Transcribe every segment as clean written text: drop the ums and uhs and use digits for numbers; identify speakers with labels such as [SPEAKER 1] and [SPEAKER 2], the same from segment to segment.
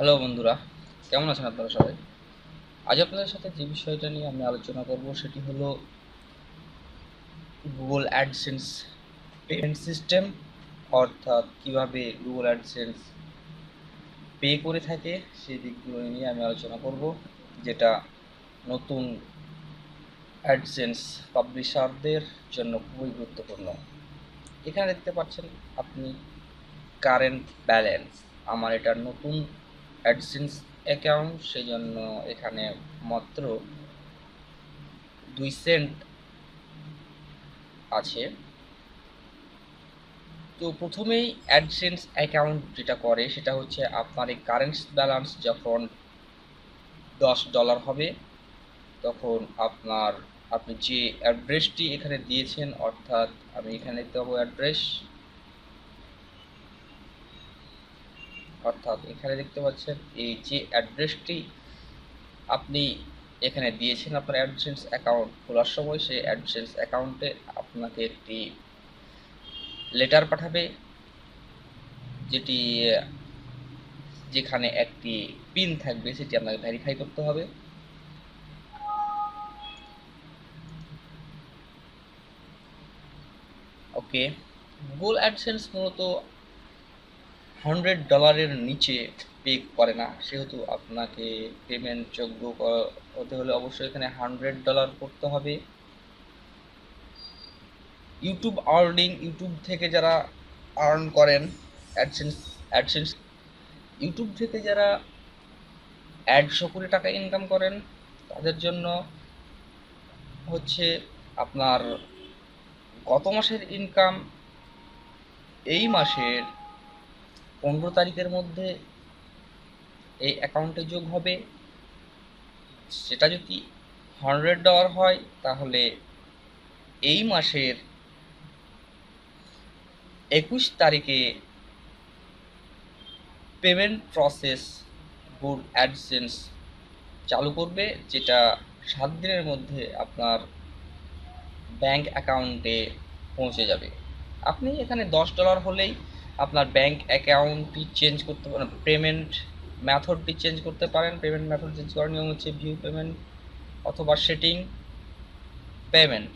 [SPEAKER 1] Hello বন্ধুরা, কেমন আছেন আপনারা সবাই? আজ আপনাদের সাথে যে বিষয়টা নিয়ে আমি আলোচনা করব সেটি হলো গুগল অ্যাডসেন্স পেমেন্ট সিস্টেম, অর্থাৎ কিভাবে গুগল অ্যাডসেন্স পে করে থাকে সেই দিকগুলো নিয়ে আমি আলোচনা করব, যেটা নতুন অ্যাডসেন্স পাবলিশারদের জন্য খুবই গুরুত্বপূর্ণ। এখানে দেখতে পাচ্ছেন আপনি কারেন্ট ব্যালেন্স। আমার এটা নতুন অ্যাডসেন্স অ্যাকাউন্ট, সেই জন্য এখানে মাত্র 2 সেন্ট আছে। তো প্রথমেই অ্যাডসেন্স অ্যাকাউন্ট যেটা করে সেটা হচ্ছে আপনার এই কারেন্ট ব্যালেন্স যখন $10 হবে, তখন আপনি যে অ্যাড্রেসটি এখানে দিয়েছেন, অর্থাৎ আমি এখানে দেবো অ্যাড্রেস, অর্থাৎ এখানে দেখতে পাচ্ছেন এই যে অ্যাড্রেসটি আপনি এখানে দিয়েছেন আপনার অ্যাডসেন্স অ্যাকাউন্ট খোলার সময়, সেই অ্যাডসেন্স অ্যাকাউন্টে আপনাকে একটি লেটার পাঠাবে, যেটি যেখানে একটি পিন থাকবে, সেটি আপনাকে ভেরিফাই করতে হবে। ওকে, গুগল অ্যাডসেন্স মূলত $100 নিচে পে করে না, সেহেতু আপনাকে পেমেন্ট যোগ্য হতে হলে অবশ্যই এখানে $100 করতে হবে। ইউটিউব আর্নিং, ইউটিউব থেকে যারা আর্ন করেন অ্যাডসেন্স অ্যাডসেন্স ইউটিউব থেকে যারা $100 করে টাকা ইনকাম করেন, তাদের জন্য হচ্ছে আপনার গত মাসের ইনকাম এই মাসের 15 তারিখের মধ্যে এই অ্যাকাউন্টে যোগ হবে। সেটা যদি $100 হয়, তাহলে এই মাসের 21 তারিখে পেমেন্ট প্রসেস গুগল অ্যাডসেন্স চালু করবে, যেটা 7 দিনের মধ্যে আপনার ব্যাংক অ্যাকাউন্টে পৌঁছে যাবে। আপনি এখানে $10 হলেই আপনার ব্যাংক অ্যাকাউন্টটি চেঞ্জ করতে পারেন, পেমেন্ট মেথডটি চেঞ্জ করতে পারেন। পেমেন্ট মেথড চেঞ্জ করার নিয়ম হচ্ছে ভিউ পেমেন্ট অথবা সেটিং পেমেন্ট।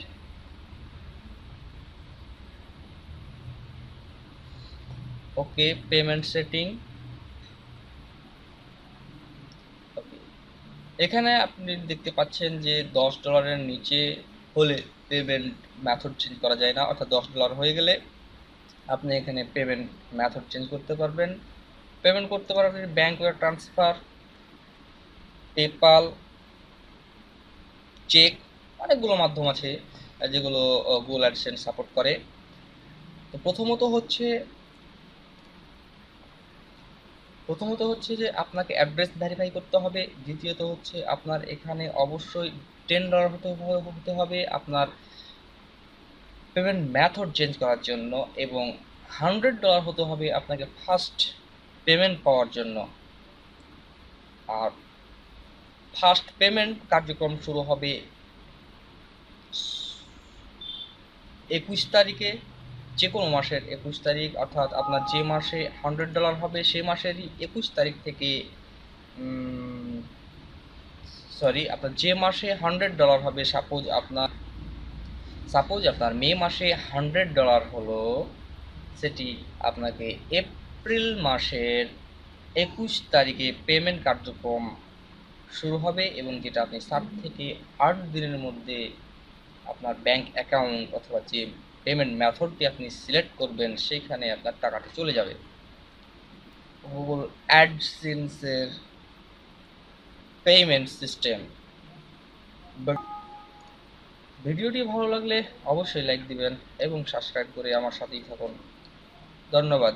[SPEAKER 1] ওকে, পেমেন্ট সেটিং। ওকে, এখানে আপনি দেখতে পাচ্ছেন যে $10 নিচে হলে পেমেন্ট মেথড চেঞ্জ করা যায় না, অর্থাৎ $10 হয়ে গেলে আপনি এখানে পেমেন্ট মেথড চেঞ্জ করতে পারবেন। পেমেন্ট করতে পারবেন bank wire transfer, PayPal, cheque, অনেকগুলো মাধ্যম আছে যেগুলো গুগল অ্যাডসেন্স সাপোর্ট করে। তো প্রথমত হচ্ছে যে আপনাকে অ্যাড্রেস ভেরিফাই করতে হবে। দ্বিতীয়ত হচ্ছে আপনার এখানে অবশ্যই $10 হতে হবে আপনার পেমেন্ট মেথড চেঞ্জ করার জন্য, এবং $100 হতে হবে আপনাকে ফার্স্ট পেমেন্ট পাওয়ার জন্য। আর ফার্স্ট পেমেন্ট কার্যক্রম শুরু হবে 21 তারিখে, যে কোনো মাসের 21 তারিখ, অর্থাৎ আপনার যে মাসে $100 হবে সেই মাসেরই 21 তারিখ থেকে, সরি, আপনার যে মাসে $100 হবে, সাপোজ আপনার মে মাসে $100 হলো, সেটি আপনাকে এপ্রিল মাসের 21 তারিখে পেমেন্ট কার্যক্রম শুরু হবে, এবং যেটা আপনি 7 থেকে 8 দিনের মধ্যে আপনার ব্যাংক অ্যাকাউন্ট অথবা যে পেমেন্ট মেথডটি আপনি সিলেক্ট করবেন সেইখানে আপনার টাকাটি চলে যাবে। গুগল অ্যাডসেন্সের পেমেন্ট সিস্টেম। ভিডিওটি ভালো লাগলে অবশ্যই লাইক দিবেন এবং সাবস্ক্রাইব করে আমার সাথেই থাকুন। ধন্যবাদ।